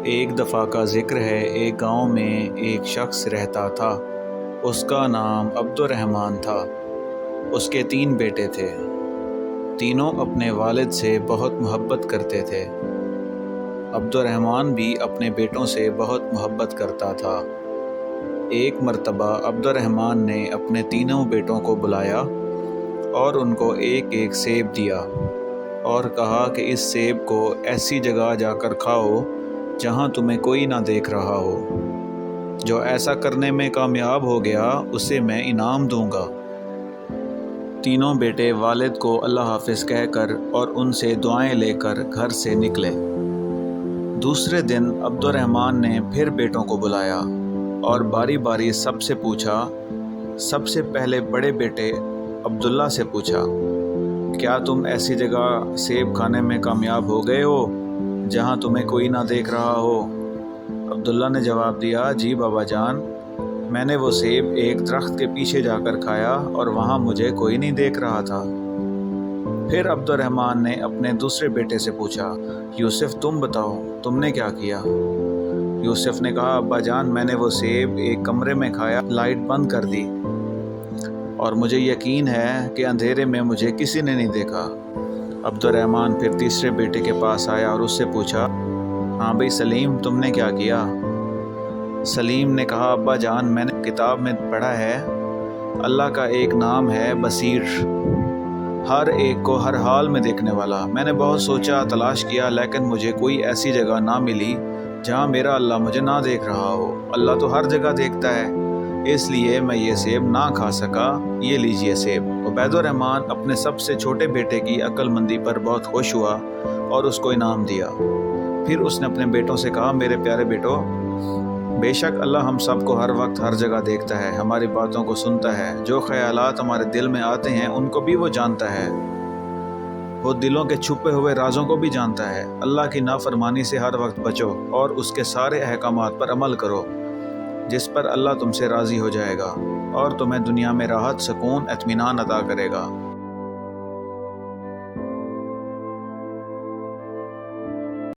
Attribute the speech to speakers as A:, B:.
A: ایک دفعہ کا ذکر ہے، ایک گاؤں میں ایک شخص رہتا تھا۔ اس کا نام عبد الرحمن تھا۔ اس کے 3 بیٹے تھے۔ تینوں اپنے والد سے بہت محبت کرتے تھے۔ عبد الرحمن بھی اپنے بیٹوں سے بہت محبت کرتا تھا۔ ایک مرتبہ عبد الرحمن نے اپنے تینوں بیٹوں کو بلایا اور ان کو ایک ایک سیب دیا اور کہا کہ اس سیب کو ایسی جگہ جا کر کھاؤ جہاں تمہیں کوئی نہ دیکھ رہا ہو۔ جو ایسا کرنے میں کامیاب ہو گیا اسے میں انعام دوں گا۔ تینوں بیٹے والد کو اللہ حافظ کہہ کر اور ان سے دعائیں لے کر گھر سے نکلے۔ دوسرے دن عبد الرحمن نے پھر بیٹوں کو بلایا اور باری باری سب سے پوچھا۔ سب سے پہلے بڑے بیٹے عبداللہ سے پوچھا، کیا تم ایسی جگہ سیب کھانے میں کامیاب ہو گئے ہو جہاں تمہیں کوئی نہ دیکھ رہا ہو؟ عبداللہ نے جواب دیا، جی بابا جان، میں نے وہ سیب ایک درخت کے پیچھے جا کر کھایا اور وہاں مجھے کوئی نہیں دیکھ رہا تھا۔ پھر عبد الرحمن نے اپنے دوسرے بیٹے سے پوچھا، یوسف تم بتاؤ تم نے کیا کیا؟ یوسف نے کہا، ابا جان میں نے وہ سیب ایک کمرے میں کھایا، لائٹ بند کر دی اور مجھے یقین ہے کہ اندھیرے میں مجھے کسی نے نہیں دیکھا۔ عبد الرحمن پھر تیسرے بیٹے کے پاس آیا اور اس سے پوچھا، ہاں بھئی سلیم تم نے کیا کیا؟ سلیم نے کہا، ابا جان میں نے کتاب میں پڑھا ہے اللہ کا ایک نام ہے بصیر، ہر ایک کو ہر حال میں دیکھنے والا۔ میں نے بہت سوچا تلاش کیا لیکن مجھے کوئی ایسی جگہ نہ ملی جہاں میرا اللہ مجھے نہ دیکھ رہا ہو۔ اللہ تو ہر جگہ دیکھتا ہے، اس لیے میں یہ سیب نہ کھا سکا۔ یہ لیجئے سیب۔ عبید الرحمن اپنے سب سے چھوٹے بیٹے کی عقل مندی پر بہت خوش ہوا اور اس کو انعام دیا۔ پھر اس نے اپنے بیٹوں سے کہا، میرے پیارے بیٹو، بے شک اللہ ہم سب کو ہر وقت ہر جگہ دیکھتا ہے، ہماری باتوں کو سنتا ہے، جو خیالات ہمارے دل میں آتے ہیں ان کو بھی وہ جانتا ہے، وہ دلوں کے چھپے ہوئے رازوں کو بھی جانتا ہے۔ اللہ کی نافرمانی سے ہر وقت بچو اور اس کے سارے احکامات پر عمل کرو جس پر اللہ تم سے راضی ہو جائے گا اور تمہیں دنیا میں راحت، سکون، اطمینان عطا کرے گا۔